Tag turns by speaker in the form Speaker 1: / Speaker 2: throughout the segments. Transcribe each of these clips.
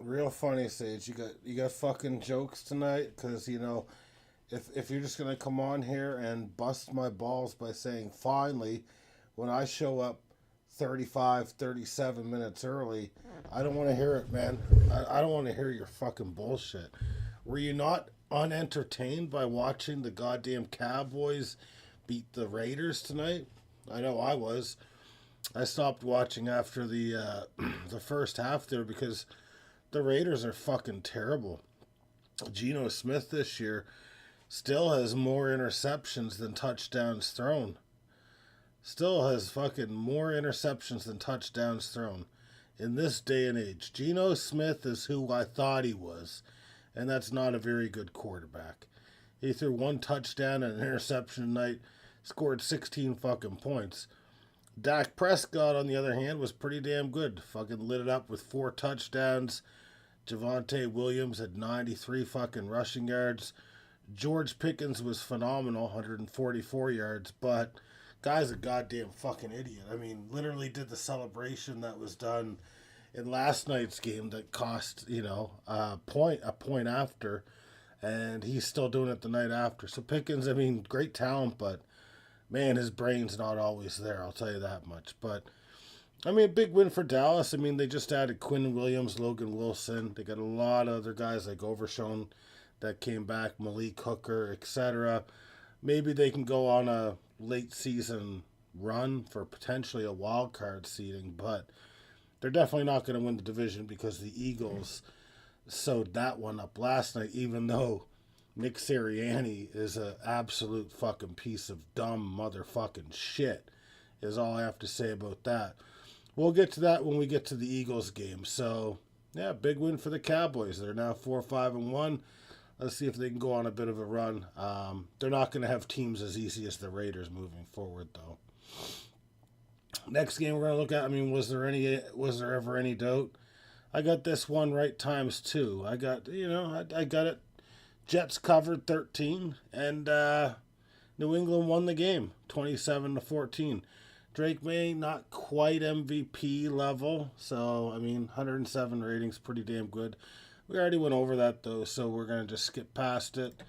Speaker 1: Real funny, Sage. You got fucking jokes tonight, because if you're just gonna come on here and bust my balls by saying finally, when I show up 35, 37 minutes early, I don't want to hear it, man. I don't want to hear your fucking bullshit. Were you not unentertained by watching the goddamn Cowboys beat the Raiders tonight? I know I was. I stopped watching after the the first half there because the Raiders are fucking terrible. Geno Smith this year still has more interceptions than touchdowns thrown. Still has fucking more interceptions than touchdowns thrown. In this day and age, Geno Smith is who I thought he was, and that's not a very good quarterback. He threw one touchdown and an interception tonight, scored 16 fucking points. Dak Prescott, on the other hand, was pretty damn good. Fucking lit it up with 4 touchdowns. Javonte Williams had 93 fucking rushing yards. George Pickens was phenomenal, 144 yards, but guy's a goddamn fucking idiot. I mean, literally did the celebration that was done in last night's game that cost, a point after, and he's still doing it the night after. So Pickens, I mean, great talent, but man, his brain's not always there, I'll tell you that much. But I mean, a big win for Dallas. I mean, they just added Quinn Williams, Logan Wilson. They got a lot of other guys like Overshown that came back, Malik Hooker, etc. Maybe they can go on a late season run for potentially a wild card seeding, but they're definitely not going to win the division because the Eagles sewed that one up last night, even though Nick Sirianni is an absolute fucking piece of dumb motherfucking shit, is all I have to say about that. We'll get to that when we get to the Eagles game. So, yeah, big win for the Cowboys. They're now 4-5-1. Let's see if they can go on a bit of a run. They're not going to have teams as easy as the Raiders moving forward, though. Next game we're going to look at, I mean, was there ever any doubt? I got this one right times two. I got it. Jets covered 13, and New England won the game 27-14. Drake May, not quite MVP level, so, I mean, 107 ratings, pretty damn good. We already went over that, though, so we're going to just skip past it.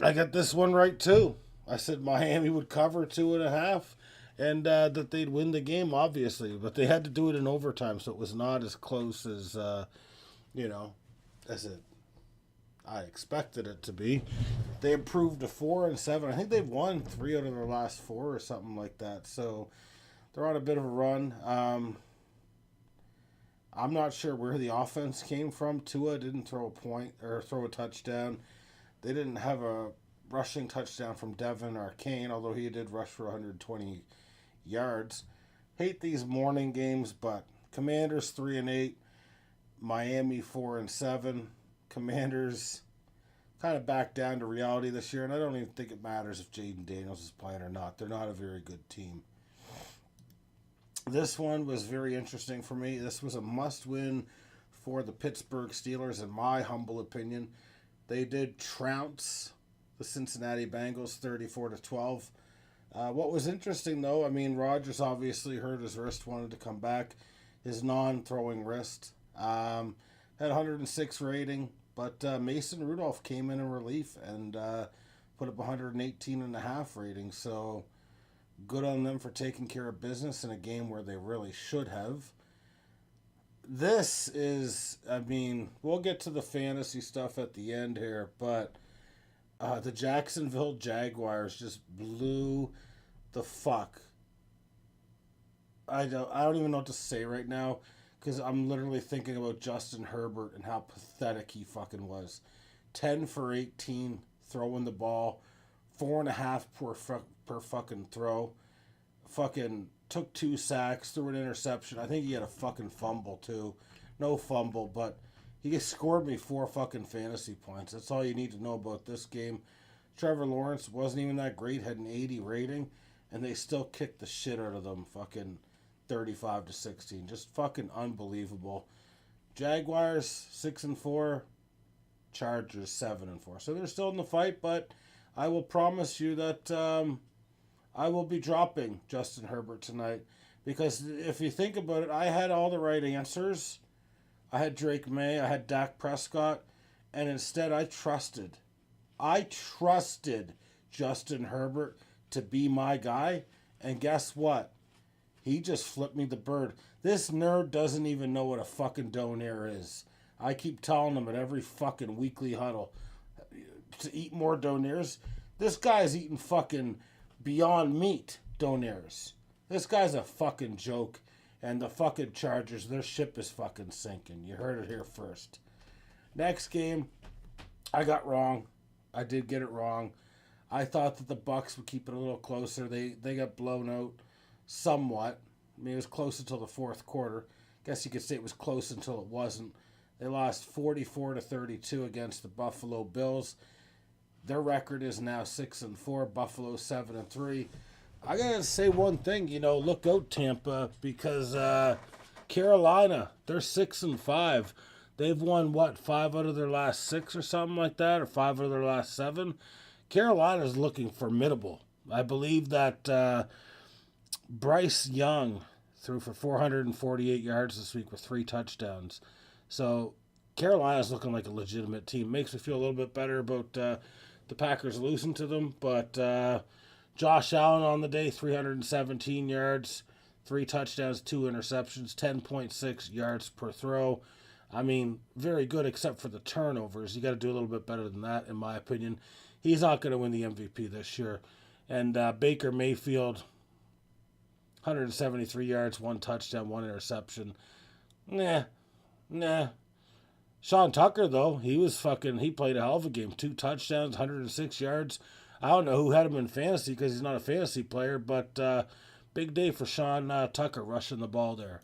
Speaker 1: I got this one right, too. I said Miami would cover 2.5, and that they'd win the game, obviously, but they had to do it in overtime, so it was not as close as, as I expected it to be. They improved to 4-7. I think they've won 3 out of their last 4 or something like that. So they're on a bit of a run. I'm not sure where the offense came from. Tua didn't throw a point or throw a touchdown. They didn't have a rushing touchdown from Devin Arcane, although he did rush for 120 yards. Hate these morning games, but Commanders 3-8, Miami 4-7. Commanders kind of back down to reality this year, and I don't even think it matters if Jaden Daniels is playing or not. They're not a very good team. This one was very interesting for me. This was a must-win for the Pittsburgh Steelers, in my humble opinion. They did trounce the Cincinnati Bengals 34-12. What was interesting, though, I mean, Rodgers obviously hurt his wrist, wanted to come back. His non-throwing wrist. Had 106 rating. But Mason Rudolph came in relief and put up 118.5 rating. So good on them for taking care of business in a game where they really should have. This is, I mean, we'll get to the fantasy stuff at the end here, but the Jacksonville Jaguars just blew the fuck. I don't even know what to say right now, because I'm literally thinking about Justin Herbert and how pathetic he fucking was. 10 for 18, throwing the ball. 4.5 per fucking throw. Fucking took 2 sacks, threw an interception. I think he had a fucking fumble, too. No fumble, but he scored me 4 fucking fantasy points. That's all you need to know about this game. Trevor Lawrence wasn't even that great, had an 80 rating, and they still kicked the shit out of them fucking 35-16. Just fucking unbelievable. Jaguars 6-4, Chargers 7-4. So they're still in the fight, but I will promise you that I will be dropping Justin Herbert tonight, because if you think about it, I had all the right answers I had Drake May, I had Dak Prescott, and instead I trusted Justin Herbert to be my guy, and guess what? He just flipped me the bird. This nerd doesn't even know what a fucking donair is. I keep telling him at every fucking weekly huddle to eat more donairs. This guy's eating fucking Beyond Meat donairs. This guy's a fucking joke. And the fucking Chargers, their ship is fucking sinking. You heard it here first. Next game, I got wrong. I did get it wrong. I thought that the Bucks would keep it a little closer. They got blown out somewhat. I mean, it was close until the fourth quarter. Guess you could say it was close until it wasn't. They lost 44-32 against the Buffalo Bills. Their record is now 6-4. Buffalo 7-3. I gotta say one thing. Look out, Tampa, because Carolina, they're 6-5. They've won, 5 out of their last 6 or something like that, or 5 out of their last 7. Carolina's looking formidable. I believe that Bryce Young threw for 448 yards this week with 3 touchdowns. So Carolina's looking like a legitimate team. Makes me feel a little bit better about the Packers losing to them. But Josh Allen on the day, 317 yards, 3 touchdowns, 2 interceptions, 10.6 yards per throw. I mean, very good except for the turnovers. You got to do a little bit better than that, in my opinion. He's not going to win the MVP this year. And Baker Mayfield, 173 yards, 1 touchdown, 1 interception. Nah. Sean Tucker, though, he played a hell of a game. 2 touchdowns, 106 yards. I don't know who had him in fantasy because he's not a fantasy player, but big day for Sean Tucker rushing the ball there.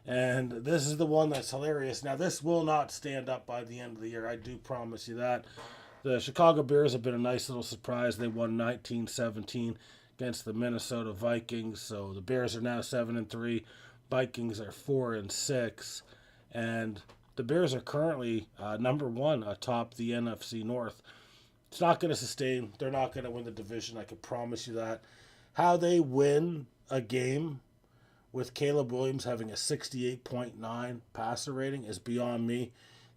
Speaker 1: And this is the one that's hilarious. Now, this will not stand up by the end of the year. I do promise you that. The Chicago Bears have been a nice little surprise. They won 19-17 against the Minnesota Vikings. So the Bears are now 7-3. Vikings are 4-6. And the Bears are currently number 1 atop the NFC North. It's not going to sustain. They're not going to win the division. I can promise you that. How they win a game with Caleb Williams having a 68.9 passer rating is beyond me.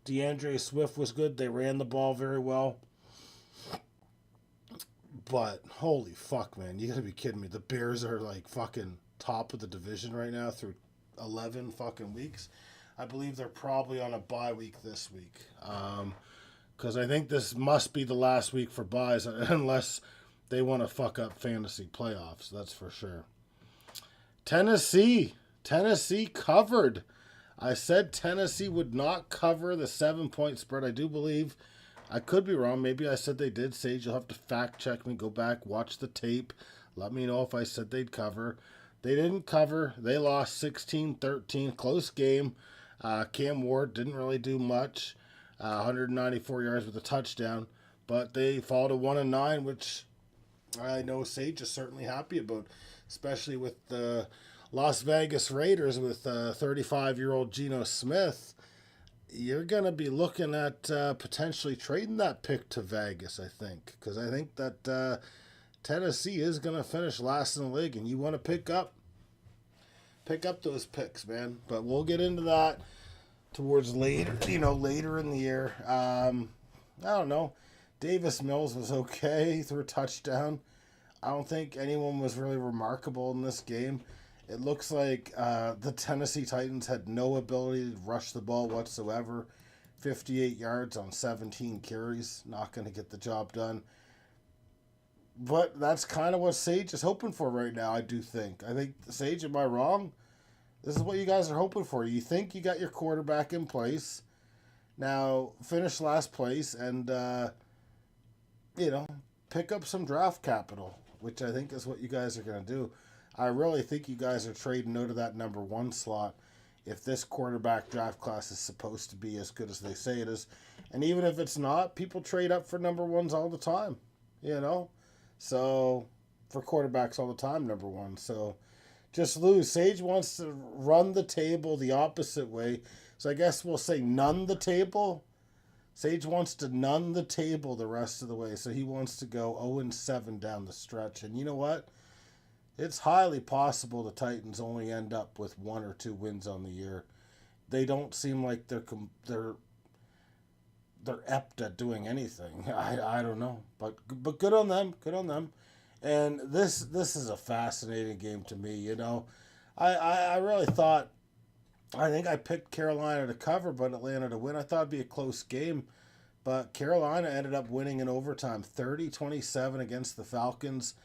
Speaker 1: DeAndre Swift was good. They ran the ball very well. But holy fuck, man. You got to be kidding me. The Bears are like fucking top of the division right now through 11 fucking weeks. I believe they're probably on a bye week this week. Because I think this must be the last week for buys unless they want to fuck up fantasy playoffs. That's for sure. Tennessee covered. I said Tennessee would not cover the 7-point spread. I do believe. I could be wrong. Maybe I said they did. Sage, you'll have to fact check me. Go back, watch the tape. Let me know if I said they'd cover. They didn't cover. They lost 16-13. Close game. Cam Ward didn't really do much. 194 yards with a touchdown. But they fall to 1-9, which I know Sage is certainly happy about. Especially with the Las Vegas Raiders with 35-year-old Geno Smith. You're going to be looking at potentially trading that pick to Vegas, I think. Because I think that Tennessee is going to finish last in the league. And you want to pick up those picks, man. But we'll get into that towards later in the year. I don't know. Davis Mills was okay. Threw a touchdown. I don't think anyone was really remarkable in this game. It looks like the Tennessee Titans had no ability to rush the ball whatsoever. 58 yards on 17 carries. Not going to get the job done. But that's kind of what Sage is hoping for right now, I do think. I think, Sage, am I wrong? This is what you guys are hoping for. You think you got your quarterback in place. Now, finish last place and, pick up some draft capital, which I think is what you guys are going to do. I really think you guys are trading out of that number 1 slot if this quarterback draft class is supposed to be as good as they say it is. And even if it's not, people trade up for number 1s all the time, So, for quarterbacks all the time, number 1. So, just lose. Sage wants to run the table the opposite way. So, I guess we'll say none the table. Sage wants to none the table the rest of the way. So, he wants to go 0-7 down the stretch. And you know what? It's highly possible the Titans only end up with 1 or 2 wins on the year. they don't seem like they're apt at doing anything. I don't know, but good on them. Good on them. And this is a fascinating game to me. You know, I really thought. I think I picked Carolina to cover, but Atlanta to win. I thought it'd be a close game, but Carolina ended up winning in overtime, 30-27 against the Falcons.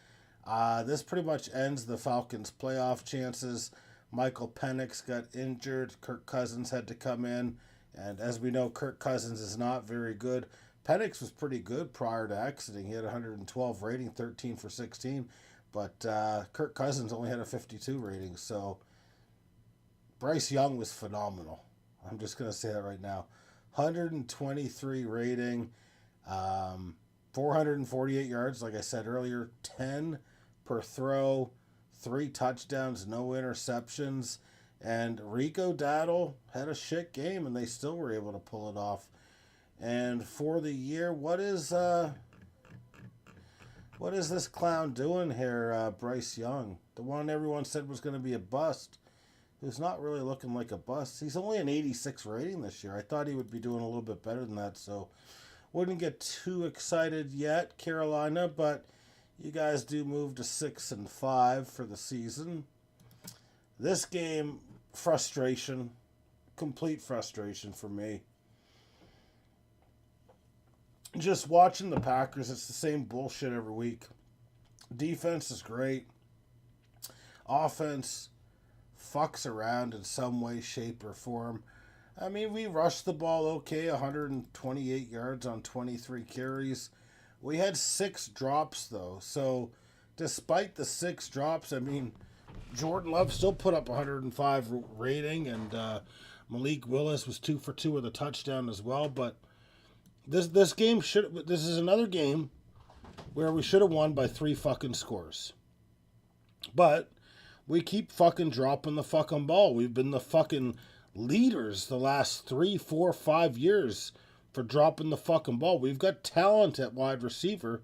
Speaker 1: This pretty much ends the Falcons' playoff chances. Michael Penix got injured. Kirk Cousins had to come in. And as we know, Kirk Cousins is not very good. Penix was pretty good prior to exiting. He had 112 rating, 13 for 16. But Kirk Cousins only had a 52 rating. So Bryce Young was phenomenal. I'm just going to say that right now. 123 rating, 448 yards, like I said earlier, 10 per throw, 3 touchdowns, no interceptions. And Rico Dowdle had a shit game, and they still were able to pull it off. And for the year, what is this clown doing here, Bryce Young? The one everyone said was going to be a bust, who's not really looking like a bust. He's only an 86 rating this year. I thought he would be doing a little bit better than that, so wouldn't get too excited yet, Carolina, but you guys do move to 6-5 for the season. This game, frustration, complete frustration for me. Just watching the Packers, it's the same bullshit every week. Defense is great. Offense fucks around in some way, shape, or form. I mean, we rushed the ball okay, 128 yards on 23 carries. We had 6 drops, though. So, despite the 6 drops, I mean, Jordan Love still put up 105 rating, and Malik Willis was 2 for 2 with a touchdown as well. But this is another game where we should have won by 3 fucking scores. But we keep fucking dropping the fucking ball. We've been the fucking leaders the last 3, 4, 5 years for dropping the fucking ball. We've got talent at wide receiver,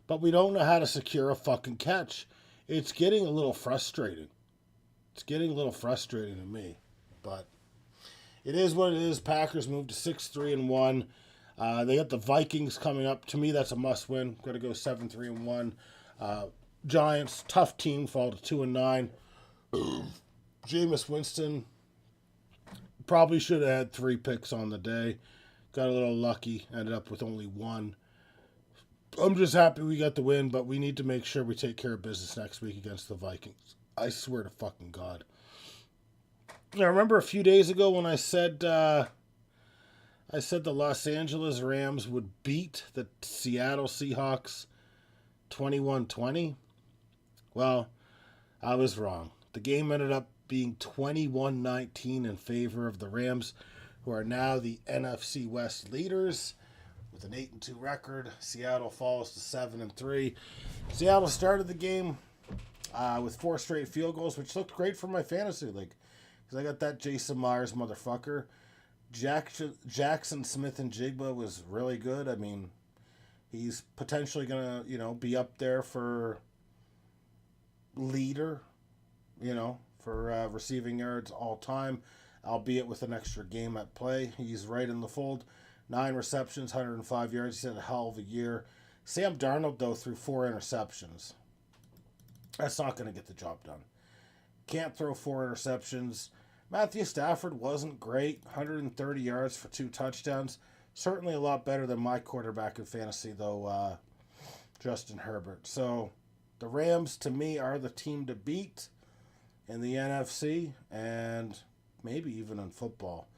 Speaker 1: but we don't know how to secure a fucking catch. It's getting a little frustrating. It's getting a little frustrating to me. But it is what it is. Packers moved to 6-3-1. They got the Vikings coming up. To me, that's a must-win. Got to go 7-3-1. Giants, tough team, fall to 2-9. Jameis Winston probably should have had 3 picks on the day. Got a little lucky. Ended up with only 1. I'm just happy we got the win, but we need to make sure we take care of business next week against the Vikings. I swear to fucking God. I remember a few days ago when I said the Los Angeles Rams would beat the Seattle Seahawks 21-20. Well, I was wrong. The game ended up being 21-19 in favor of the Rams, who are now the NFC West leaders with an 8-2 record. Seattle falls to 7-3. Seattle started the game with 4 straight field goals, which looked great for my fantasy league because I got that Jason Myers motherfucker. Jackson Smith and Jigba was really good. I mean, he's potentially gonna, be up there for leader, for receiving yards all time, albeit with an extra game at play. He's right in the fold. 9 receptions, 105 yards. He's had a hell of a year. Sam Darnold, though, threw 4 interceptions. That's not going to get the job done. Can't throw 4 interceptions. Matthew Stafford wasn't great. 130 yards for 2 touchdowns. Certainly a lot better than my quarterback in fantasy, though, Justin Herbert. So the Rams, to me, are the team to beat in the NFC and maybe even in football.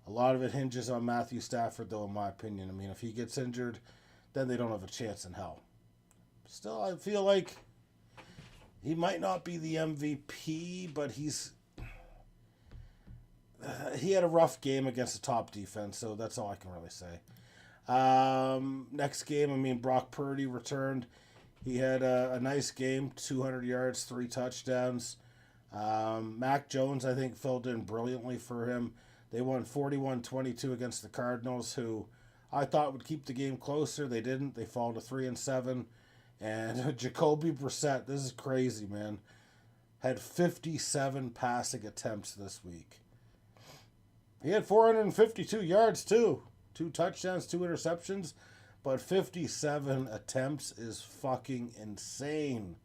Speaker 1: A lot of it hinges on Matthew Stafford, though, in my opinion. I mean, if he gets injured, then they don't have a chance in hell. Still, I feel like he might not be the MVP, but he had a rough game against the top defense, so that's all I can really say. Next game, Brock Purdy returned. He had a nice game, 200 yards, 3 touchdowns. Mac Jones, I think, filled in brilliantly for him. They won 41-22 against the Cardinals, who I thought would keep the game closer. They didn't. They fall to 3-7. And Jacoby Brissett, this is crazy, man, had 57 passing attempts this week. He had 452 yards too. 2 touchdowns, 2 interceptions, but 57 attempts is fucking insane.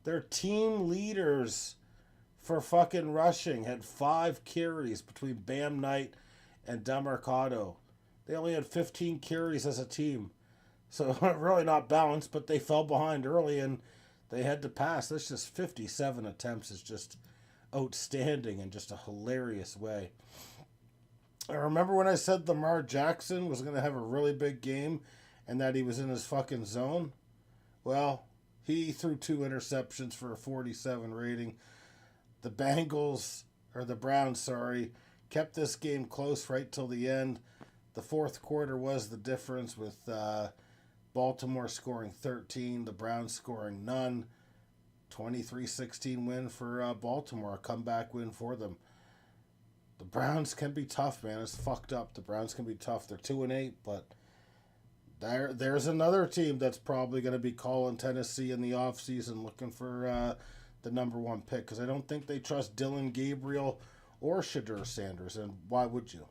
Speaker 1: Their team leaders for fucking rushing had 5 carries between Bam Knight and Demarcado. They only had 15 carries as a team. So really not balanced, but they fell behind early and they had to pass. That's just 57 attempts is just outstanding in just a hilarious way. I remember when I said Lamar Jackson was going to have a really big game and that he was in his fucking zone? Well, he threw 2 interceptions for a 47 rating. The Browns, kept this game close right till the end. The fourth quarter was the difference with Baltimore scoring 13, the Browns scoring none. 23-16 win for Baltimore, a comeback win for them. The Browns can be tough, man. It's fucked up. The Browns can be tough. They're 2-8, but there's another team that's probably going to be calling Tennessee in the offseason looking for the number 1 pick because I don't think they trust Dylan Gabriel or Shadur Sanders, and why would you?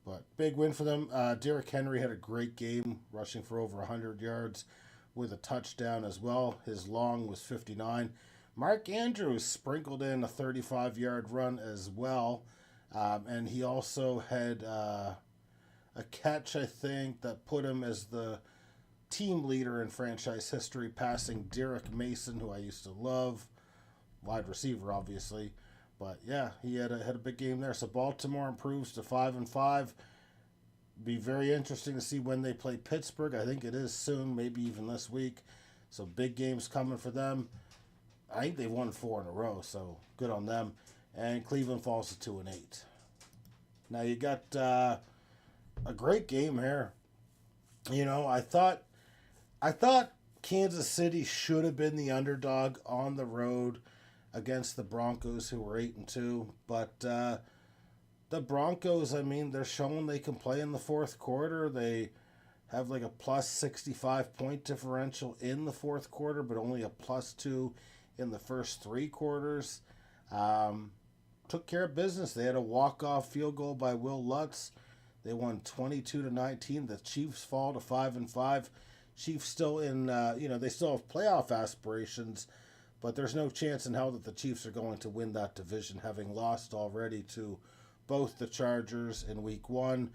Speaker 1: But big win for them. Derrick Henry had a great game, rushing for over 100 yards with a touchdown as well. His long was 59. Mark Andrews sprinkled in a 35-yard run as well. And he also had a catch, I think, that put him as the team leader in franchise history, passing Derek Mason, who I used to love. Wide receiver, obviously. But yeah, he had a big game there. So Baltimore improves to 5-5. Be very interesting to see when they play Pittsburgh. I think it is soon, maybe even this week. So big games coming for them. I think they've won 4 in a row, so good on them. And Cleveland falls to 2-8. Now you got a great game here. You know, I thought Kansas City should have been the underdog on the road against the Broncos, who were 8-2. But the Broncos, I mean, they're showing they can play in the fourth quarter. They have like a plus 65 point differential in the fourth quarter, but only a +2 in the first 3 quarters. Took care of business. They had a walk-off field goal by Will Lutz. They won 22-19. The Chiefs fall to 5-5. Chiefs still in, they still have playoff aspirations, but there's no chance in hell that the Chiefs are going to win that division, having lost already to both the Chargers in week 1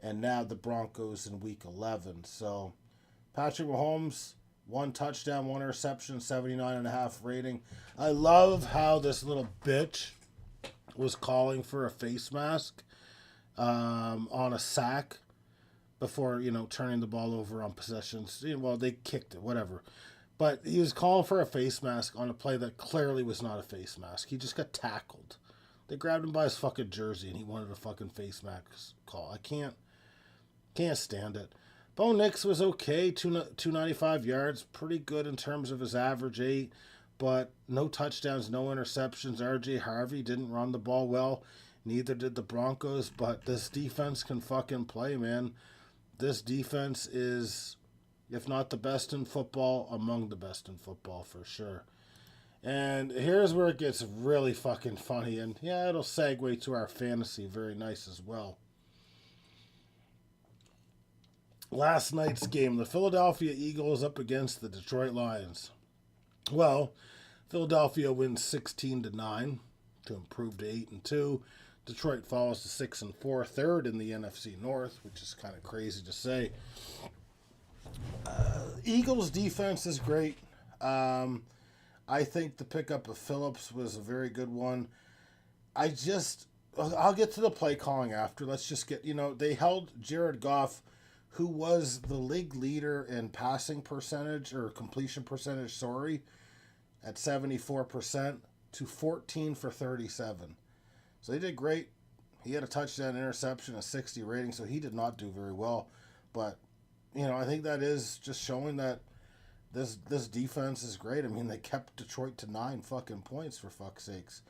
Speaker 1: and now the Broncos in week 11. So Patrick Mahomes, 1 touchdown, 1 interception, 79.5 rating. I love how this little bitch was calling for a face mask on a sack before, turning the ball over on possessions. Well, they kicked it, whatever. But he was calling for a face mask on a play that clearly was not a face mask. He just got tackled. They grabbed him by his fucking jersey and he wanted a fucking face mask call. I can't stand it. Bo Nix was okay, 295 yards, pretty good in terms of his average 8, but no touchdowns, no interceptions. R.J. Harvey didn't run the ball well, neither did the Broncos, but this defense can fucking play, man. This defense is, if not the best in football, among the best in football for sure. And here's where it gets really fucking funny, and yeah, it'll segue to our fantasy very nice as well. Last night's game, the Philadelphia Eagles up against the Detroit Lions. Well, Philadelphia wins 16-9 to improve to 8-2. Detroit falls to 6-4, third in the NFC North, which is kind of crazy to say. Eagles defense is great. I think the pickup of Phillips was a very good one. I'll get to the play calling after. Let's just get, they held Jared Goff, who was the league leader in passing percentage or completion percentage, at 74% to 14 for 37. So they did great. He had a touchdown, interception, a 60 rating, so he did not do very well. But, I think that is just showing that this defense is great. I mean, they kept Detroit to 9 fucking points, for fuck's sakes.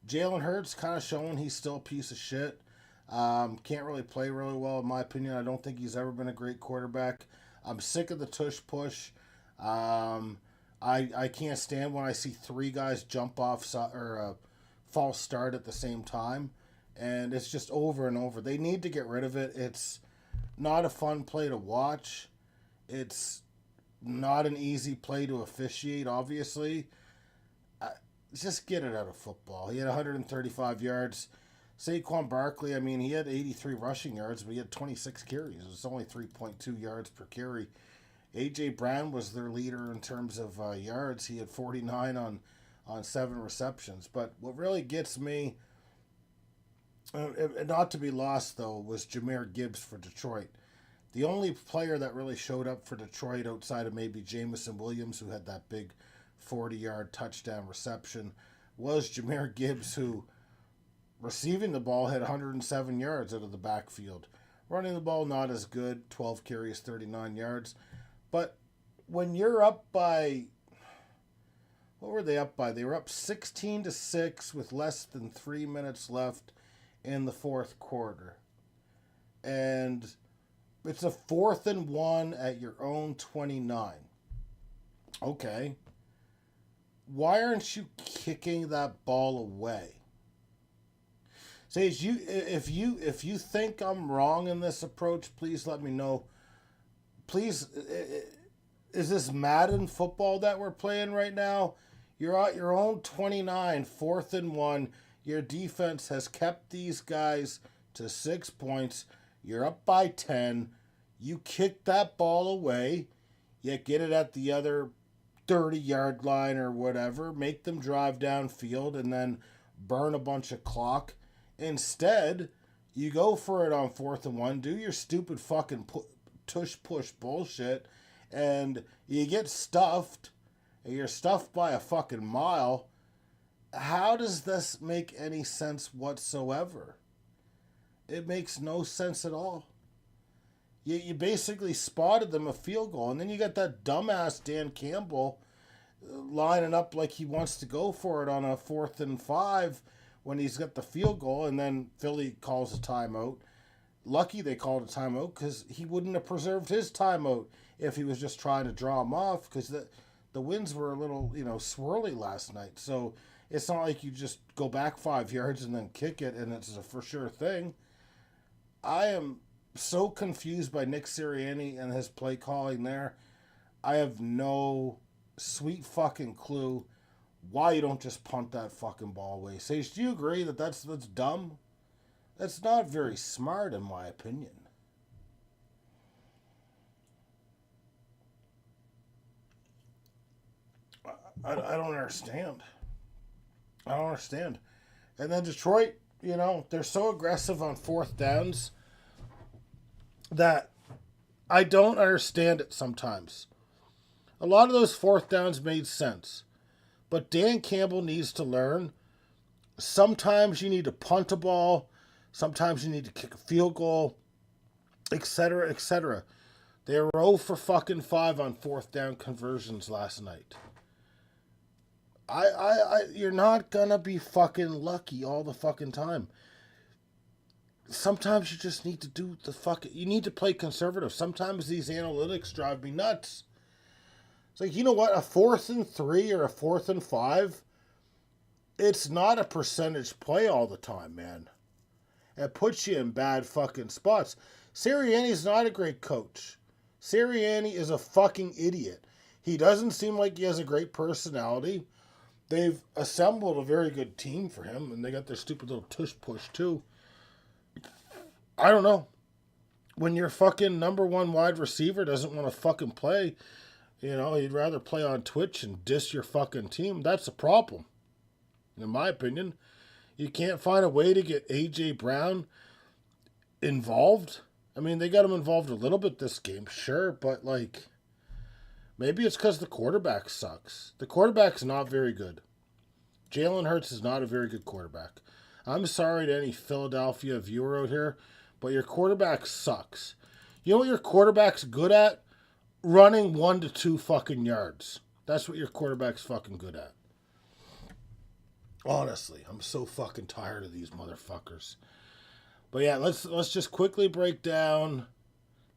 Speaker 1: Jalen Hurts kind of showing he's still a piece of shit. Can't really play really well, in my opinion. I don't think he's ever been a great quarterback. I'm sick of the tush push. I can't stand when I see 3 guys jump off false start at the same time. And it's just over and over. They need to get rid of it. It's not a fun play to watch. It's not an easy play to officiate, obviously. Just get it out of football. He had 135 yards. Saquon Barkley, I mean, he had 83 rushing yards, but he had 26 carries. It was only 3.2 yards per carry. A.J. Brown was their leader in terms of yards. He had 49 on 7 receptions. But what really gets me, not to be lost, though, was Jahmyr Gibbs for Detroit. The only player that really showed up for Detroit outside of maybe Jamison Williams, who had that big 40-yard touchdown reception, was Jahmyr Gibbs, who, receiving the ball, had 107 yards out of the backfield. Running the ball, not as good, 12 carries, 39 yards. But when you're up by, what were they up by? They were up 16-6 with less than 3 minutes left in the fourth quarter. And it's a 4th and 1 at your own 29. Okay. Why aren't you kicking that ball away? Sage, if you think I'm wrong in this approach, please let me know. Please, is this Madden football that we're playing right now? You're at your own 29, 4th and 1. Your defense has kept these guys to 6 points. You're up by 10. You kick that ball away. You get it at the other 30-yard line or whatever. Make them drive downfield and then burn a bunch of clock. Instead, you go for it on 4th and 1. Do your stupid fucking tush-push bullshit. And you get stuffed. And you're stuffed by a fucking mile. How does this make any sense whatsoever? It makes no sense at all. You basically spotted them a field goal. And then you got that dumbass Dan Campbell lining up like he wants to go for it on a 4th and 5 when he's got the field goal. And then Philly calls a timeout. Lucky they called a timeout because he wouldn't have preserved his timeout if he was just trying to draw him off, because the winds were a little, swirly last night. So it's not like you just go back 5 yards and then kick it and it's a for sure thing. I am so confused by Nick Sirianni and his play calling there. I have no sweet fucking clue why you don't just punt that fucking ball away. Sage, do you agree that that's dumb? That's not very smart in my opinion. I don't understand. I don't understand. And then Detroit, they're so aggressive on 4th downs that I don't understand it sometimes. A lot of those 4th downs made sense. But Dan Campbell needs to learn. Sometimes you need to punt a ball. Sometimes you need to kick a field goal. Etc., etc. They were 0 for fucking 5 on 4th down conversions last night. You're not gonna be fucking lucky all the fucking time. Sometimes you just need to do you need to play conservative. Sometimes these analytics drive me nuts. It's like, you know what? A 4th and 3 or a 4th and 5, it's not a percentage play all the time, man. It puts you in bad fucking spots. Sirianni's not a great coach. Sirianni is a fucking idiot. He doesn't seem like he has a great personality. They've assembled a very good team for him, and they got their stupid little tush-push, too. I don't know. When your fucking number 1 wide receiver doesn't want to fucking play, he'd rather play on Twitch and diss your fucking team, that's a problem. In my opinion, you can't find a way to get A.J. Brown involved. I mean, they got him involved a little bit this game, sure, but, maybe it's because the quarterback sucks. The quarterback's not very good. Jalen Hurts is not a very good quarterback. I'm sorry to any Philadelphia viewer out here, but your quarterback sucks. You know what your quarterback's good at? Running 1 to 2 fucking yards. That's what your quarterback's fucking good at. Honestly, I'm so fucking tired of these motherfuckers. But yeah, let's just quickly break down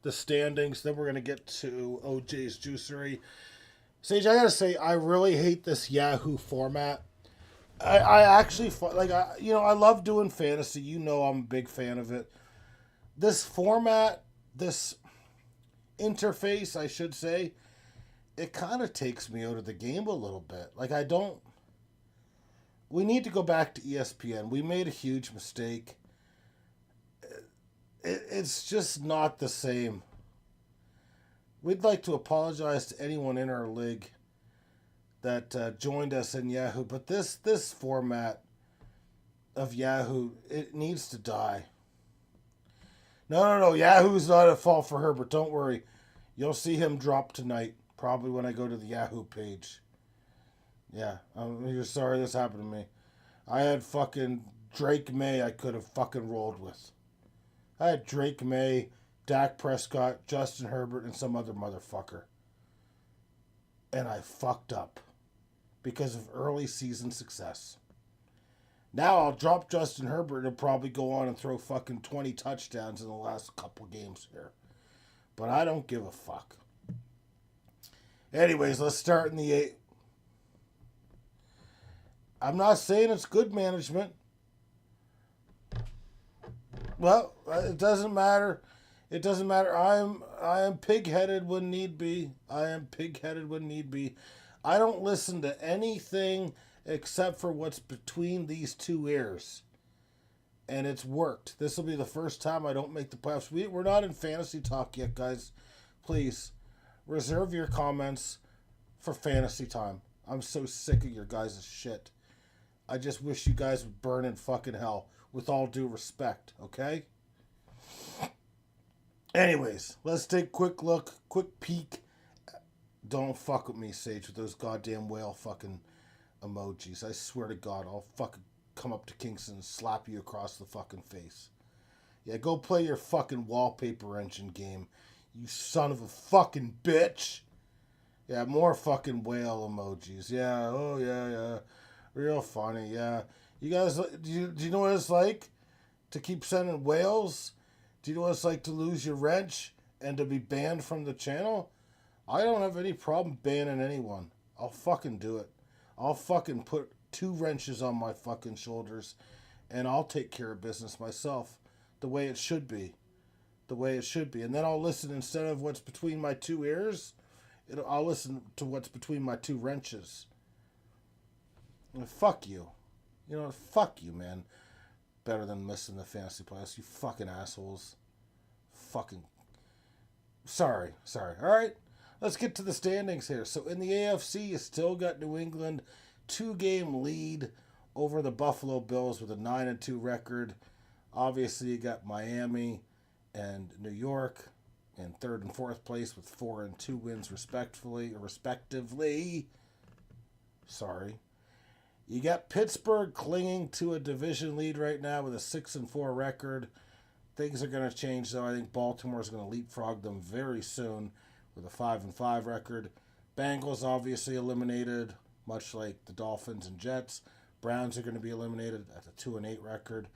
Speaker 1: the standings. Then we're going to get to OJ's Juicery. Sage, I got to say, I really hate this Yahoo format. I actually like I love doing fantasy. You know I'm a big fan of it. This format, this interface, I should say, it kind of takes me out of the game a little bit. Like I don't. We need to go back to ESPN. We made a huge mistake. It's just not the same. We'd like to apologize to anyone in our league that joined us in Yahoo, but this format of Yahoo, it needs to die. No. Yahoo's not at fault for Herbert. Don't worry. You'll see him drop tonight, probably when I go to the Yahoo page. Yeah, you're sorry this happened to me. I had fucking Drake May I could have fucking rolled with. I had Drake May, Dak Prescott, Justin Herbert, and some other motherfucker. And I fucked up because of early season success. Now I'll drop Justin Herbert and probably go on and throw fucking 20 touchdowns in the last couple games here. But I don't give a fuck. Anyways, let's start in the 8. I'm not saying it's good management. Well, it doesn't matter. It doesn't matter. I am pig-headed when need be. I don't listen to anything except for what's between these two ears. And it's worked. This will be the first time I don't make the playoffs. We're not in fantasy talk yet, guys. Please, reserve your comments for fantasy time. I'm so sick of your guys' shit. I just wish you guys would burn in fucking hell. With all due respect, okay? Anyways, let's take a quick peek. Don't fuck with me, Sage, with those goddamn whale fucking emojis. I swear to God, I'll fucking come up to Kingston and slap you across the fucking face. Yeah, go play your fucking wallpaper engine game, you son of a fucking bitch. Yeah, more fucking whale emojis. Yeah, oh yeah. Real funny, yeah. You guys, do you know what it's like to keep sending whales? Do you know what it's like to lose your wrench and to be banned from the channel? I don't have any problem banning anyone. I'll fucking do it. I'll fucking put 2 wrenches on my fucking shoulders and I'll take care of business myself the way it should be. And then I'll listen, instead of what's between my 2 ears, I'll listen to what's between my 2 wrenches. And fuck you. You know, fuck you, man. Better than missing the fantasy playoffs, you fucking assholes. Fucking. Sorry. Alright, let's get to the standings here. So in the AFC, you still got New England, 2-game lead over the Buffalo Bills with a 9-2 record. Obviously, you got Miami and New York in 3rd and 4th place with 4 and 2 wins respectively. Sorry. You got Pittsburgh clinging to a division lead right now with a 6-4 record. Things are going to change, though. I think Baltimore is going to leapfrog them very soon with a 5-5 record. Bengals obviously eliminated, much like the Dolphins and Jets. Browns are going to be eliminated at a 2-8 record.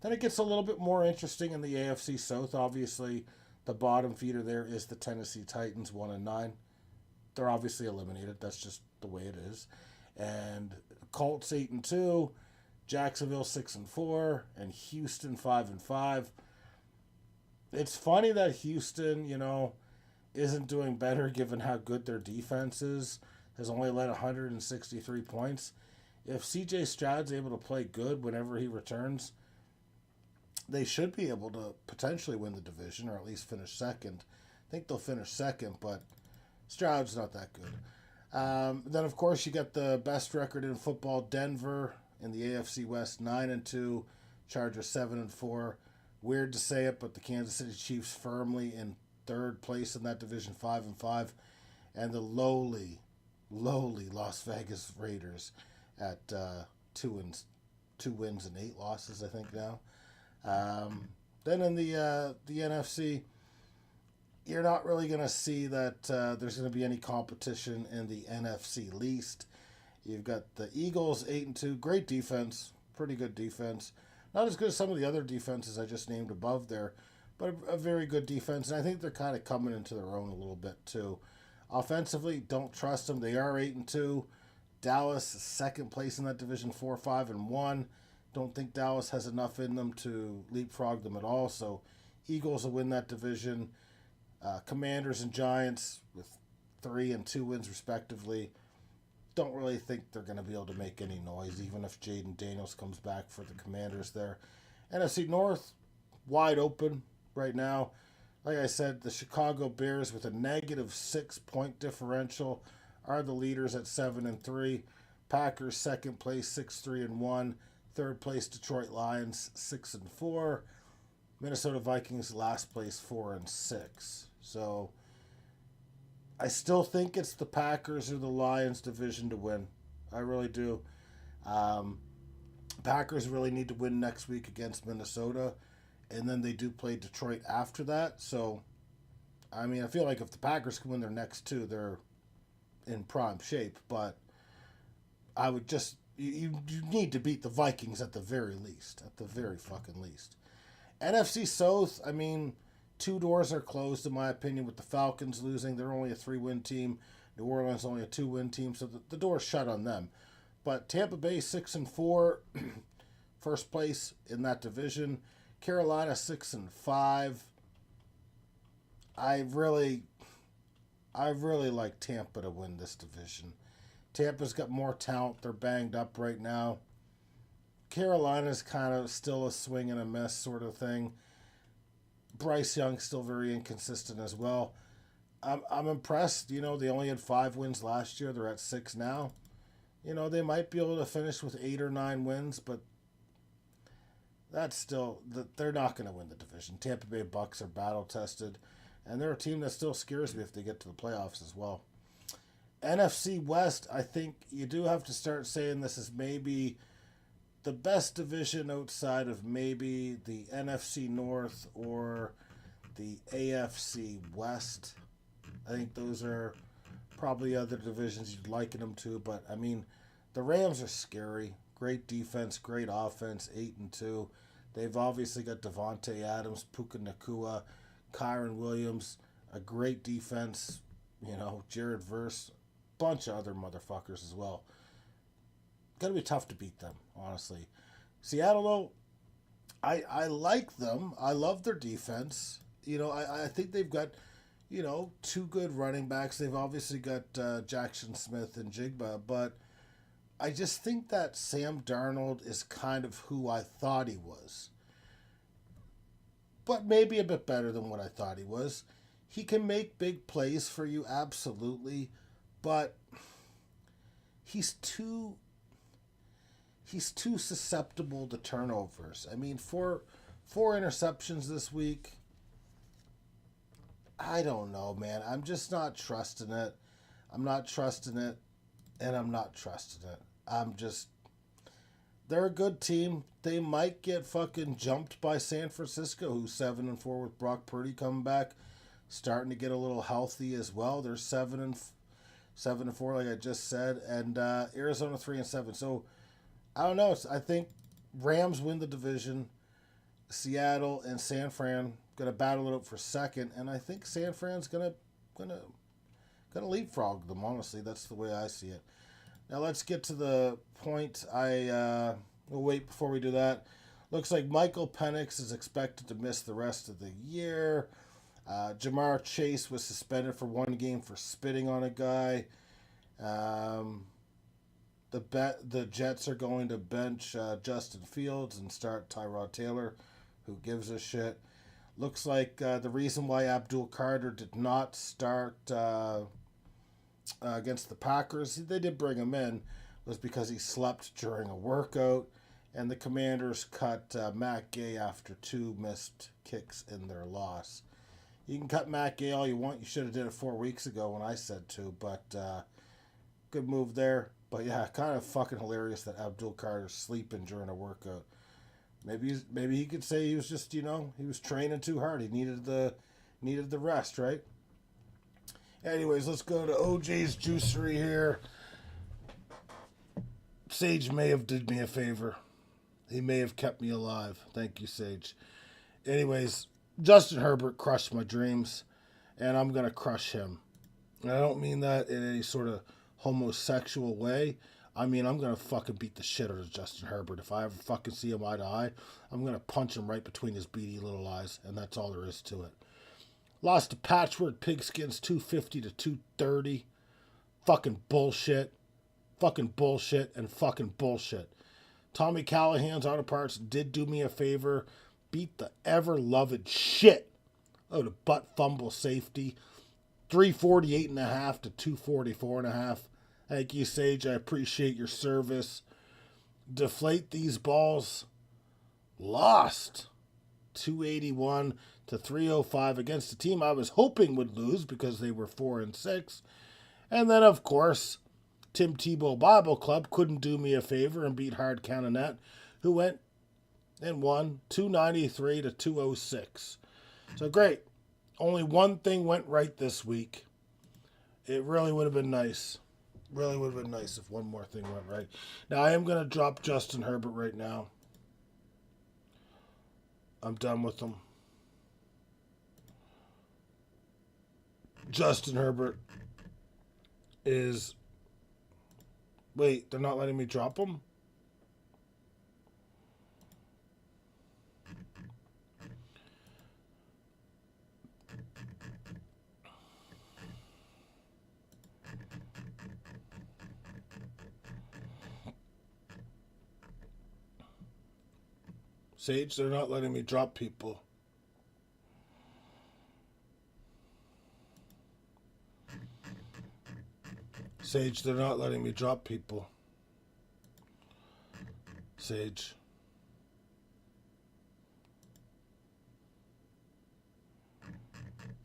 Speaker 1: Then it gets a little bit more interesting in the AFC South. Obviously, the bottom feeder there is the Tennessee Titans, 1-9. They're obviously eliminated. That's just the way it is. And Colts 8-2, Jacksonville 6-4, and Houston 5-5. It's funny that Houston, isn't doing better given how good their defense is. Has only led 163 points. If CJ Stroud's able to play good whenever he returns, they should be able to potentially win the division or at least finish second. I think they'll finish second, but Stroud's not that good. Then, of course, you got the best record in football, Denver, in the AFC West, 9-2, Chargers 7-4. Weird to say it, but the Kansas City Chiefs firmly in 3rd place in that division, 5-5. And the lowly Las Vegas Raiders at 2 wins and 8 losses, I think now. Then in the NFC, you're not really going to see that there's going to be any competition in the NFC least. You've got the Eagles, 8-2. Great defense. Pretty good defense. Not as good as some of the other defenses I just named above there, but a very good defense. And I think they're kind of coming into their own a little bit, too. Offensively, don't trust them. They are 8-2. Dallas is second place in that division, 4-5-1. Don't think Dallas has enough in them to leapfrog them at all. So Eagles will win that division. Commanders and Giants with 3 and 2 wins respectively. Don't really think they're going to be able to make any noise, even if Jaden Daniels comes back for the Commanders there. NFC North, wide open right now. Like I said, the Chicago Bears with a negative 6 point differential are the leaders at 7-3. Packers second place, 6-3-1. Third place, Detroit Lions, 6-4. Minnesota Vikings last place, 4-6. So I still think it's the Packers or the Lions division to win. I really do. Packers really need to win next week against Minnesota, and then they do play Detroit after that. So, I mean, I feel like if the Packers can win their next two, they're in prime shape. But I would just you need to beat the Vikings at the very least, at the very fucking least. NFC South, I mean, 2 doors are closed in my opinion with the Falcons losing. They're only a 3-win team. New Orleans only a 2-win team, so the door's shut on them. But Tampa Bay 6-4, first place in that division. Carolina 6-5. I really like Tampa to win this division. Tampa's got more talent. They're banged up right now. Carolina's kind of still a swing and a miss sort of thing. Bryce Young's still very inconsistent as well. I'm impressed. You know, they only had 5 wins last year. They're at 6 now. You know, they might be able to finish with 8 or 9 wins, but that's still, they're not going to win the division. Tampa Bay Bucks are battle tested, and they're a team that still scares me if they get to the playoffs as well. NFC West, I think you do have to start saying this is maybe the best division outside of maybe the NFC North or the AFC West. I think those are probably other divisions you'd liken them to, but I mean, the Rams are scary. Great defense, great offense, 8-2. They've obviously got Devontae Adams, Puka Nacua, Kyron Williams, a great defense, you know, Jared Verse, bunch of other motherfuckers as well. Gonna be tough to beat them, honestly. Seattle, though, I like them. I love their defense. You know, I think they've got, you know, 2 good running backs. They've obviously got Jackson Smith and Jigba, but I just think that Sam Darnold is kind of who I thought he was. But maybe a bit better than what I thought he was. He can make big plays for you, absolutely, but he's too susceptible to turnovers. I mean, 4 interceptions this week. I don't know, man. I'm just not trusting it. I'm not trusting it, and I'm not trusting it. They're a good team. They might get fucking jumped by San Francisco, who's 7-4 with Brock Purdy coming back, starting to get a little healthy as well. They're 7-4, like I just said, and Arizona 3-7. So I don't know. I think Rams win the division. Seattle and San Fran gonna battle it out for second, and I think San Fran's gonna leapfrog them. Honestly, that's the way I see it. Now let's get to the point. We'll wait before we do that. Looks like Michael Penix is expected to miss the rest of the year. Jamar Chase was suspended for 1 game for spitting on a guy. The Jets are going to bench Justin Fields and start Tyrod Taylor. Who gives a shit? Looks like the reason why Abdul Carter did not start against the Packers, they did bring him in, was because he slept during a workout, and the Commanders cut Matt Gay after 2 missed kicks in their loss. You can cut Matt Gay all you want. You should have did it 4 weeks ago when I said to, but good move there. But yeah, kind of fucking hilarious that Abdul Carter's sleeping during a workout. Maybe he could say he was just, you know, he was training too hard. He needed the rest, right? Anyways, let's go to OJ's Juicery here. Sage may have did me a favor. He may have kept me alive. Thank you, Sage. Anyways, Justin Herbert crushed my dreams, and I'm going to crush him. And I don't mean that in any sort of homosexual way, I mean, I'm going to fucking beat the shit out of Justin Herbert. If I ever fucking see him eye to eye, I'm going to punch him right between his beady little eyes, and that's all there is to it. Lost to Patchwork Pigskins 250 to 230. Fucking bullshit. Fucking bullshit and fucking bullshit. Tommy Callahan's Auto Parts did do me a favor. Beat the ever-loved shit out of butt fumble safety. 348.5 to 244.5. Thank you, Sage. I appreciate your service. Deflate these balls. Lost 281 to 305 against a team I was hoping would lose because they were 4-6. And then, of course, Tim Tebow Bible Club couldn't do me a favor and beat Hard Canonet, who went and won 293 to 206. So great. Only one thing went right this week. It really would have been nice. Really would have been nice if one more thing went right. Now, I am going to drop Justin Herbert right now. I'm done with him. Justin Herbert is... Wait, they're not letting me drop him? Sage, they're not letting me drop people. Sage, they're not letting me drop people. Sage.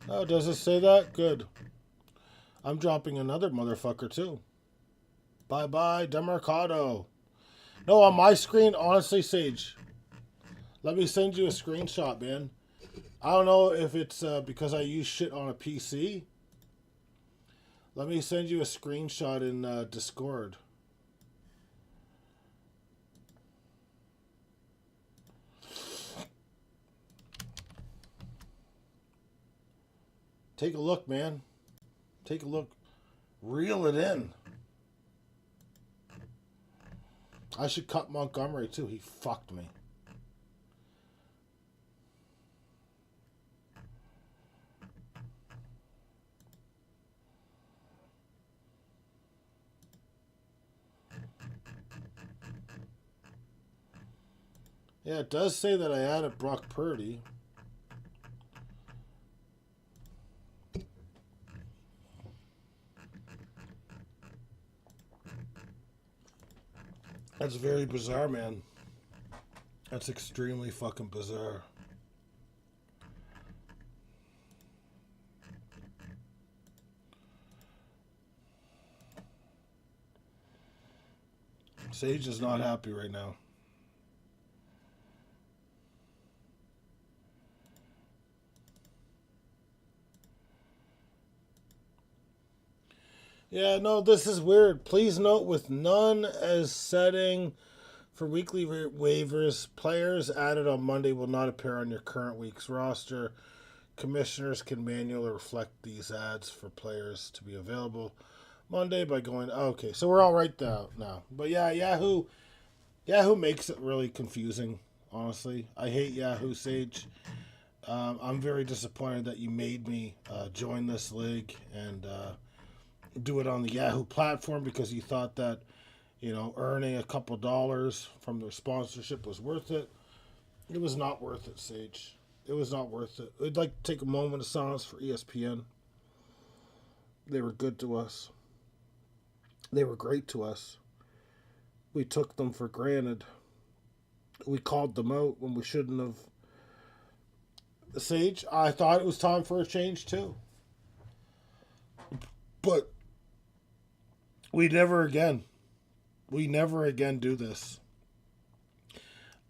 Speaker 1: Oh, does it say that? Good. I'm dropping another motherfucker too. Bye-bye, Demercado. No, on my screen, honestly, Sage... Let me send you a screenshot, man. I don't know if it's because I use shit on a PC. Let me send you a screenshot in Discord. Take a look, man. Take a look. Reel it in. I should cut Montgomery, too. He fucked me. Yeah, it does say that I added Brock Purdy. That's very bizarre, man. That's extremely fucking bizarre. Sage is not happy right now. Yeah, no, this is weird. Please note, with none as setting for weekly waivers, players added on Monday will not appear on your current week's roster. Commissioners can manually reflect these ads for players to be available Monday by going, okay, so we're all right now. But yeah, Yahoo makes it really confusing, honestly. I hate Yahoo, Sage. I'm very disappointed that you made me join this league and do it on the Yahoo platform because you thought that, earning a couple dollars from their sponsorship was worth it. It was not worth it, Sage. It was not worth it. I'd like to take a moment of silence for ESPN. They were good to us. They were great to us. We took them for granted. We called them out when we shouldn't have. Sage, I thought it was time for a change too. But we never again do this.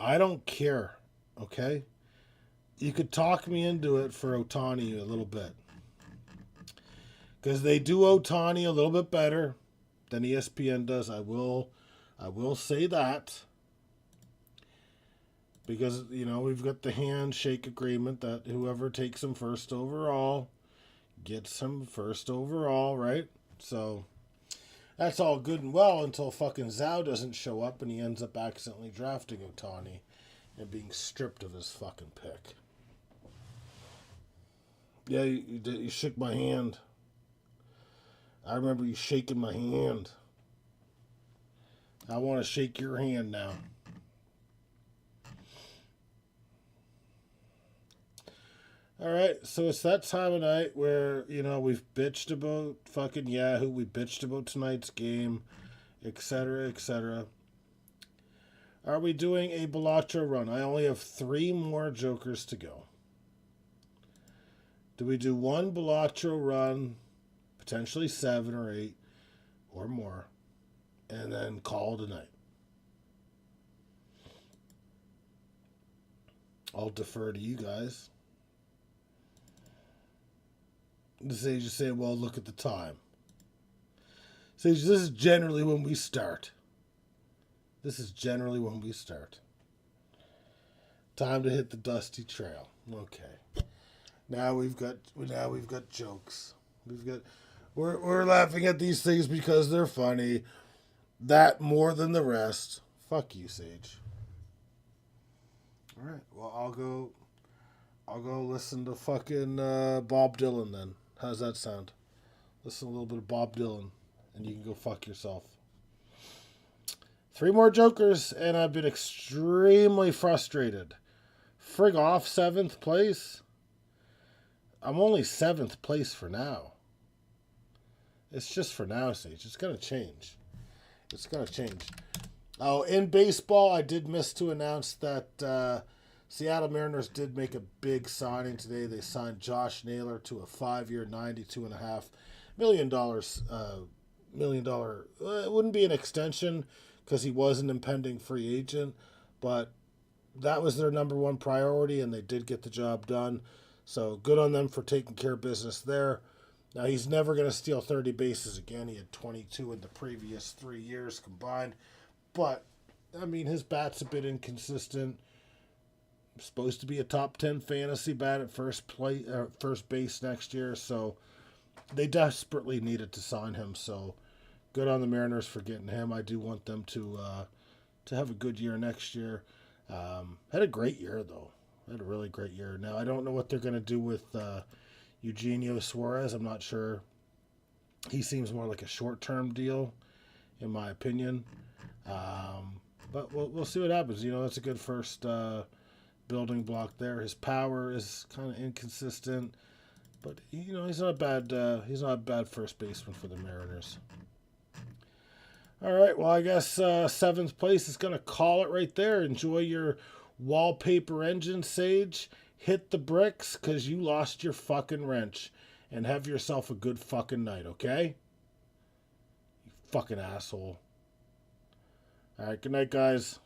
Speaker 1: I don't care, okay? You could talk me into it for Ohtani a little bit. Because they do Ohtani a little bit better than ESPN does. I will say that. Because, we've got the handshake agreement that whoever takes him first overall gets him first overall, right? So, That's all good and well until fucking Zhao doesn't show up and he ends up accidentally drafting Otani and being stripped of his fucking pick. Yeah, you shook my hand. I remember you shaking my hand. I want to shake your hand now. All right, so it's that time of night where, we've bitched about fucking Yahoo, we bitched about tonight's game, etc., etc. Are we doing a Bellotto run? I only have 3 more jokers to go. Do we do one Bellotto run, potentially 7 or 8 or more, and then call it a night? I'll defer to you guys. The Sage is saying, well, look at the time. Sage, this is generally when we start. Time to hit the dusty trail. Okay. Now we've got jokes. We're laughing at these things because they're funny. That more than the rest. Fuck you, Sage. All right. Well, I'll go listen to fucking Bob Dylan then. How's that sound? Listen to a little bit of Bob Dylan, and you can go fuck yourself. 3 more jokers, and I've been extremely frustrated. Frig off 7th place. I'm only 7th place for now. It's just for now, Sage. It's going to change. Oh, in baseball, I did miss to announce that Seattle Mariners did make a big signing today. They signed Josh Naylor to a 5-year, $92.5 million. It wouldn't be an extension because he was an impending free agent, but that was their number one priority, and they did get the job done. So good on them for taking care of business there. Now, he's never going to steal 30 bases again. He had 22 in the previous 3 years combined. But, I mean, his bat's a bit inconsistent. Supposed to be a top 10 fantasy bat at first base next year, so they desperately needed to sign him. So good on the Mariners for getting him. I do want them to have a good year next year. Had a great year though. Had a really great year. Now I don't know what they're going to do with Eugenio Suarez. I'm not sure. He seems more like a short-term deal, in my opinion. But we'll see what happens. That's a good first building block there. His power is kind of inconsistent, but he's not a bad first baseman for the Mariners. All right, well, I guess 7th place is going to call it right there. Enjoy your wallpaper engine, Sage. Hit the bricks because you lost your fucking wrench, and have yourself a good fucking night, okay? You fucking asshole. All right, good night, guys.